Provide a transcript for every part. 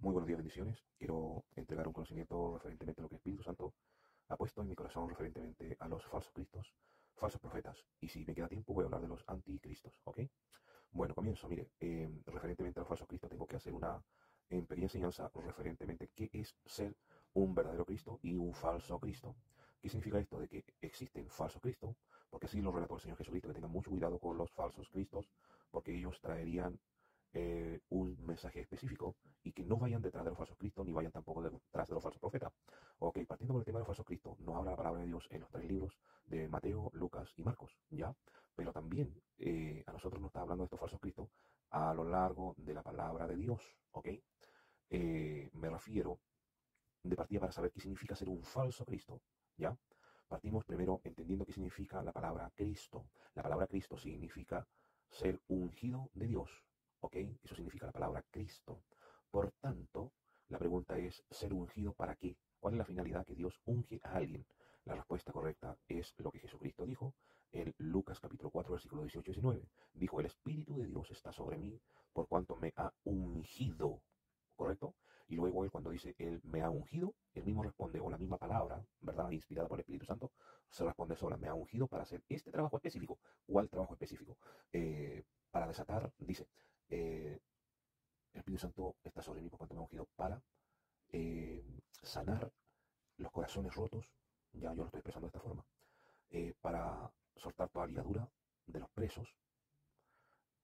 Muy buenos días, bendiciones. Quiero entregar un conocimiento referentemente a lo que el Espíritu Santo ha puesto en mi corazón referentemente a los falsos cristos, falsos profetas. Y si me queda tiempo, voy a hablar de los anticristos, ¿ok? Bueno, comienzo. Mire, referentemente a los falsos cristos, tengo que hacer una pequeña enseñanza referentemente qué es ser un verdadero Cristo y un falso Cristo. ¿Qué significa esto de que existen falsos cristos? Porque así lo relató el Señor Jesucristo, que tengan mucho cuidado con los falsos cristos, porque ellos traerían un mensaje específico y que no vayan detrás de los falsos cristos ni vayan tampoco detrás de los falsos profetas. Ok, partiendo por el tema de los falsos cristos, nos habla la palabra de Dios en los tres libros de Mateo, Lucas y Marcos, ¿ya? Pero también a nosotros nos está hablando de estos falsos cristos a lo largo de la palabra de Dios, ¿ok? Me refiero de partida para saber qué significa ser un falso Cristo, ¿ya? Partimos primero entendiendo qué significa la palabra Cristo. La palabra Cristo significa ser ungido de Dios, ¿ok? Eso significa la palabra Cristo. Por tanto, la pregunta es, ¿ser ungido para qué? ¿Cuál es la finalidad que Dios unge a alguien? La respuesta correcta es lo que Jesucristo dijo en Lucas capítulo 4, versículo 18 y 19. Dijo, el Espíritu de Dios está sobre mí por cuanto me ha ungido, ¿correcto? Y luego él cuando dice, él me ha ungido, él mismo responde, o la misma palabra, ¿verdad? Inspirada por el Espíritu Santo, se responde sola, me ha ungido para hacer este trabajo específico. ¿Cuál trabajo específico? Para desatar, dice, el Espíritu Santo está sobre mí por cuanto me ha ungido para sanar los corazones rotos, ya yo lo estoy expresando de esta forma, para soltar toda ligadura de los presos,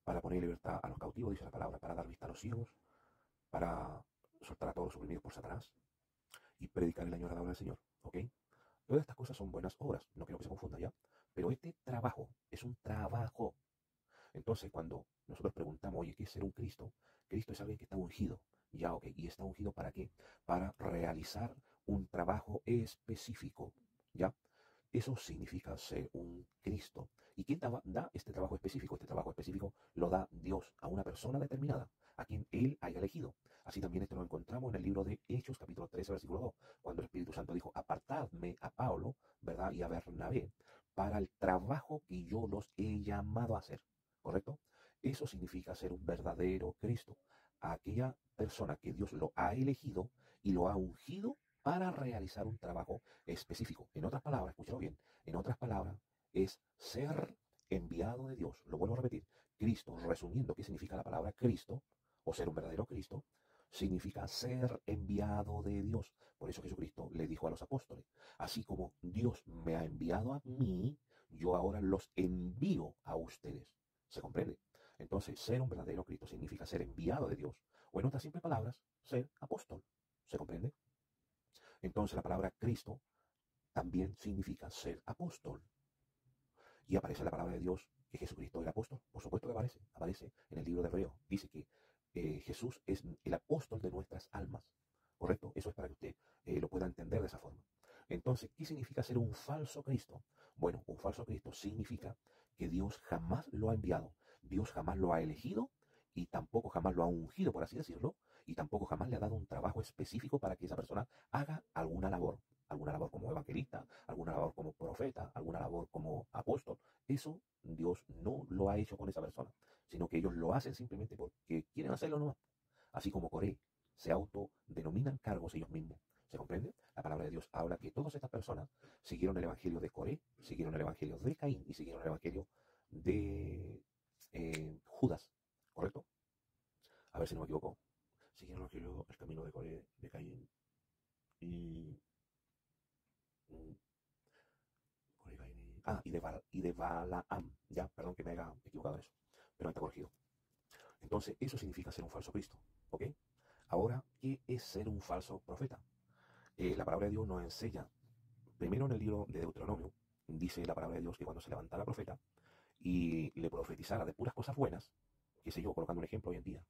para poner en libertad a los cautivos, dice la palabra, para dar vista a los ciegos, para soltar a todos los oprimidos por Satanás, y predicar el año agradable del Señor, ¿ok? Todas estas cosas son buenas obras, no quiero que se confunda ya, pero este trabajo es un trabajo. Entonces, cuando nosotros preguntamos, oye, ¿qué es ser un Cristo? Cristo es alguien que está ungido, ya, ok, ¿y está ungido para qué? Para realizar un trabajo específico, ¿ya? Eso significa ser un Cristo. ¿Y quién da este trabajo específico? Este trabajo específico lo da Dios a una persona determinada, a quien Él haya elegido. Así también esto lo encontramos en el libro de Hechos, capítulo 13, versículo 2, cuando el Espíritu Santo dijo, apartadme a Pablo, ¿verdad? Y a Bernabé para el trabajo que yo los he llamado a hacer. ¿Correcto? Eso significa ser un verdadero Cristo. A aquella persona que Dios lo ha elegido y lo ha ungido para realizar un trabajo específico. En otras palabras, escúchalo bien, en otras palabras, es ser enviado de Dios. Lo vuelvo a repetir. Cristo, resumiendo qué significa la palabra Cristo, o ser un verdadero Cristo, significa ser enviado de Dios. Por eso Jesucristo le dijo a los apóstoles, así como Dios me ha enviado a mí, yo ahora los envío a ustedes. ¿Se comprende? Entonces, ser un verdadero Cristo significa ser enviado de Dios, o en otras simples palabras, ser apóstol. ¿Se comprende? Entonces, la palabra Cristo también significa ser apóstol. Y aparece la palabra de Dios que Jesucristo era apóstol. Por supuesto que aparece. Aparece en el libro de Hebreo. Dice que Jesús es el apóstol de nuestras almas. ¿Correcto? Eso es para que usted lo pueda entender de esa forma. Entonces, ¿qué significa ser un falso Cristo? Bueno, un falso Cristo significa que Dios jamás lo ha enviado, Dios jamás lo ha elegido y tampoco jamás lo ha ungido, por así decirlo, y tampoco jamás le ha dado un trabajo específico para que esa persona haga alguna labor como evangelista, alguna labor como profeta, alguna labor como apóstol. Eso Dios no lo ha hecho con esa persona, sino que ellos lo hacen simplemente porque quieren hacerlo nomás. Así como Coré se autodenominan cargos ellos mismos. ¿Se comprende? La palabra de Dios habla que todas estas personas siguieron el evangelio de Coré, siguieron el evangelio de Caín y siguieron el evangelio de Judas. ¿Correcto? A ver si no me equivoco. Siguieron el camino de Coré, de Caín y... mm, Coré, Caín y de Balaam. Ya, perdón que me haya equivocado en eso. Pero ahí está corregido. Entonces, eso significa ser un falso Cristo. ¿Ok? Ahora, ¿qué es ser un falso profeta? La palabra de Dios nos enseña, primero en el libro de Deuteronomio, dice la palabra de Dios que cuando se levantara profeta y le profetizara de puras cosas buenas, qué sé yo, colocando un ejemplo hoy en día,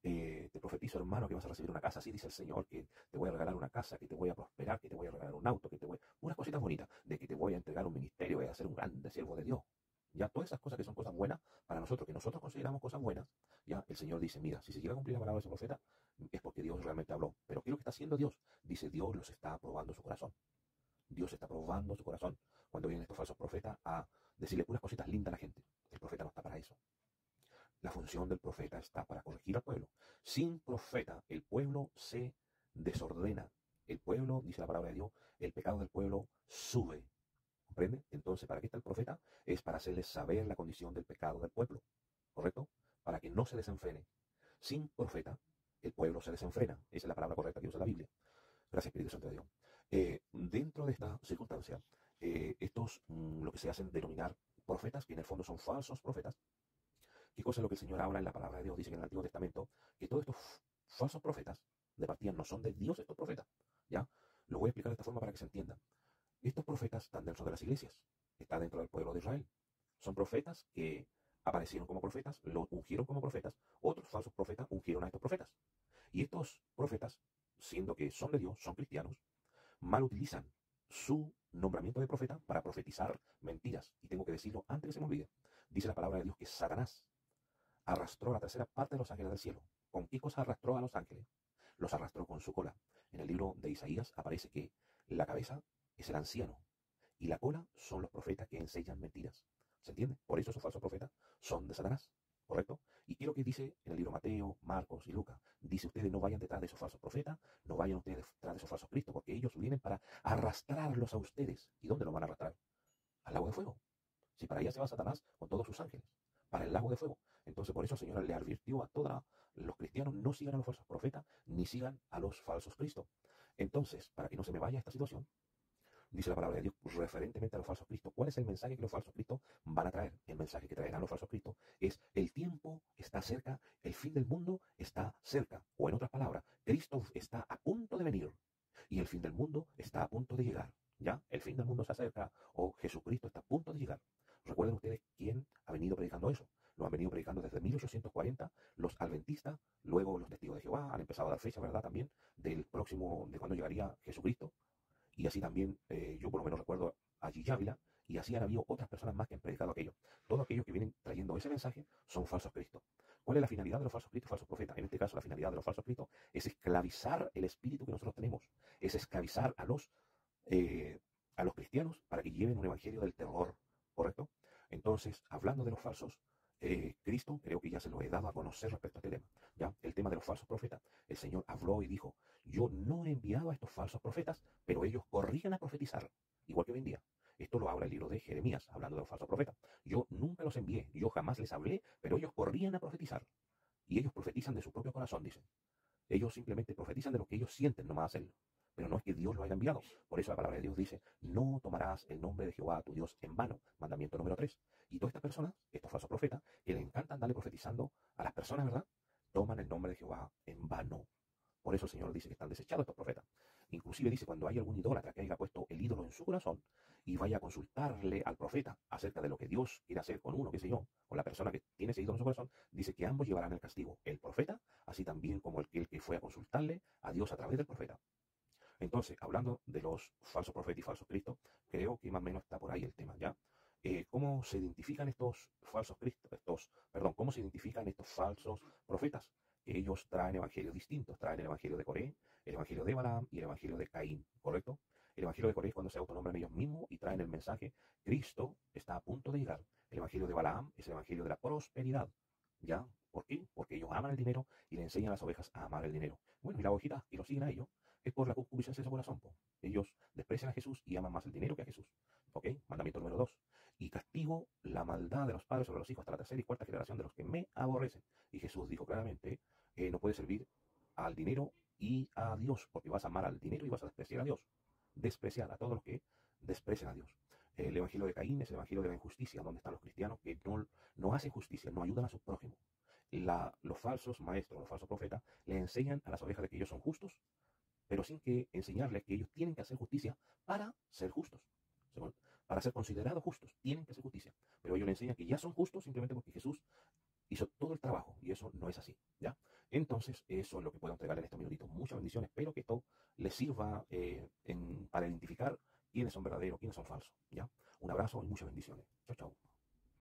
te profetizo, hermano, que vas a recibir una casa, así dice el Señor, que te voy a regalar una casa, que te voy a prosperar, que te voy a regalar un auto, que te voy... Unas cositas bonitas, de que te voy a entregar un ministerio, voy a ser un grande siervo de Dios. Ya todas esas cosas que son cosas buenas para nosotros, que nosotros consideramos cosas buenas, ya el Señor dice, mira, si se llega a cumplir la palabra de ese profeta, es porque Dios realmente habló. Pero ¿qué es lo que está haciendo Dios? Dice, Dios los está probando su corazón. Dios está probando su corazón. Cuando vienen estos falsos profetas a decirle puras cositas lindas a la gente. El profeta no está para eso. La función del profeta está para corregir al pueblo. Sin profeta, el pueblo se desordena. El pueblo, dice la palabra de Dios, el pecado del pueblo sube. ¿Comprende? Entonces, ¿para qué está el profeta? Es para hacerles saber la condición del pecado del pueblo. ¿Correcto? Para que no se desenfrene. Sin profeta, el pueblo se desenfrena. Esa es la palabra correcta que usa la Biblia. Gracias, Espíritu Santo de Dios. Dentro de esta circunstancia, estos, lo que se hacen denominar profetas, que en el fondo son falsos profetas. ¿Qué cosa es lo que el Señor habla en la palabra de Dios? Dice que en el Antiguo Testamento que todos estos falsos profetas de partida no son de Dios estos profetas. ¿Ya? Lo voy a explicar de esta forma para que se entienda. Estos profetas están dentro de las iglesias, están dentro del pueblo de Israel. Son profetas que aparecieron como profetas, los ungieron como profetas, otros falsos profetas ungieron a estos profetas. Y estos profetas, siendo que son de Dios, son cristianos, mal utilizan su nombramiento de profeta para profetizar mentiras. Y tengo que decirlo antes que se me olvide. Dice la palabra de Dios que Satanás arrastró a la tercera parte de los ángeles del cielo. ¿Con qué cosa arrastró a los ángeles? Los arrastró con su cola. En el libro de Isaías aparece que la cabeza es el anciano y la cola son los profetas que enseñan mentiras. ¿Se entiende? Por eso esos falsos profetas son de Satanás. ¿Correcto? Y quiero que dice en el libro Mateo, Marcos y Lucas, dice ustedes no vayan detrás de esos falsos profetas, no vayan ustedes detrás de esos falsos cristos, porque ellos vienen para arrastrarlos a ustedes. ¿Y dónde los van a arrastrar? Al lago de fuego. Si para allá se va Satanás con todos sus ángeles, para el lago de fuego. Entonces por eso el Señor le advirtió a todos los cristianos, no sigan a los falsos profetas, ni sigan a los falsos cristos. Entonces, para que no se me vaya esta situación, dice la palabra de Dios referentemente a los falsos cristos. ¿Cuál es el mensaje que los falsos cristos van a traer? El mensaje que traerán los falsos cristos es: el tiempo está cerca, el fin del mundo está cerca. O en otras palabras, Cristo está a punto de venir y el fin del mundo está a punto de llegar. ¿Ya? El fin del mundo se acerca o Jesucristo está a punto de llegar. Recuerden ustedes quién ha venido predicando eso. Lo han venido predicando desde 1840 los adventistas, luego los testigos de Jehová han empezado a dar fecha, ¿verdad? También del próximo, de cuando llegaría Jesucristo. Y así también, yo por lo menos recuerdo a Gigi Ávila, y así han habido otras personas más que han predicado aquello. Todos aquellos que vienen trayendo ese mensaje son falsos cristos. ¿Cuál es la finalidad de los falsos cristos y falsos profetas? En este caso, la finalidad de los falsos cristos es esclavizar el espíritu que nosotros tenemos, es esclavizar eh, a los cristianos para que lleven un evangelio del terror, ¿correcto? Entonces, hablando de los falsos, Cristo creo que ya se lo he dado a conocer respecto a este tema. Ya, el tema de los falsos profetas, el Señor habló y dijo: yo no he enviado a estos falsos profetas, pero ellos corrían a profetizar, igual que hoy en día. Esto lo habla el libro de Jeremías, hablando de los falsos profetas. Yo nunca los envié, yo jamás les hablé, pero ellos corrían a profetizar. Y ellos profetizan de su propio corazón, dicen. Ellos simplemente profetizan de lo que ellos sienten nomás hacerlo. Pero no es que Dios los haya enviado. Por eso la palabra de Dios dice: no tomarás el nombre de Jehová tu Dios en vano. Mandamiento número 3. Y todas estas personas, estos falsos profetas, que les encanta andarle profetizando a las personas, ¿verdad? Toman el nombre de Jehová en vano. Por eso el Señor dice que están desechados estos profetas. Inclusive dice, cuando hay algún idólatra que haya puesto el ídolo en su corazón y vaya a consultarle al profeta acerca de lo que Dios quiere hacer con uno, qué sé yo, con la persona que tiene ese ídolo en su corazón, dice que ambos llevarán el castigo, el profeta, así también como el que fue a consultarle a Dios a través del profeta. Entonces, hablando de los falsos profetas y falsos cristos, creo que más o menos está por ahí el tema, ¿ya? ¿Cómo se identifican estos falsos cristos, cómo se identifican estos falsos profetas? Ellos traen evangelios distintos, traen el evangelio de Coré, el evangelio de Balaam y el evangelio de Caín, ¿correcto? El evangelio de Coré es cuando se autonombran ellos mismos y traen el mensaje: Cristo está a punto de llegar. El evangelio de Balaam es el evangelio de la prosperidad, ¿ya? ¿Por qué? Porque ellos aman el dinero y le enseñan a las ovejas a amar el dinero. Bueno, y las ovejitas que lo siguen a ellos es por la concupiscencia de su corazón, po. Ellos desprecian a Jesús y aman más el dinero que a Jesús. ¿Ok? Mandamiento número 2. Y castigo la maldad de los padres sobre los hijos hasta la tercera y cuarta generación de los que me aborrecen. Y Jesús dijo claramente: no puedes servir al dinero y a Dios, porque vas a amar al dinero y vas a despreciar a Dios. Despreciar a todos los que desprecian a Dios. El evangelio de Caín es el evangelio de la injusticia, donde están los cristianos que no hacen justicia, no ayudan a su prójimo. Los falsos maestros, los falsos profetas, le enseñan a las ovejas de que ellos son justos, pero sin que enseñarles que ellos tienen que hacer justicia para ser justos. Para ser considerados justos, tienen que hacer justicia. Pero ellos le enseñan que ya son justos simplemente porque Jesús hizo todo el trabajo, y eso no es así, ¿ya? Entonces, eso es lo que puedo entregarle en estos minutitos. Muchas bendiciones. Espero que esto les sirva para identificar quiénes son verdaderos, quiénes son falsos, ¿ya? Un abrazo y muchas bendiciones. Chao, chao.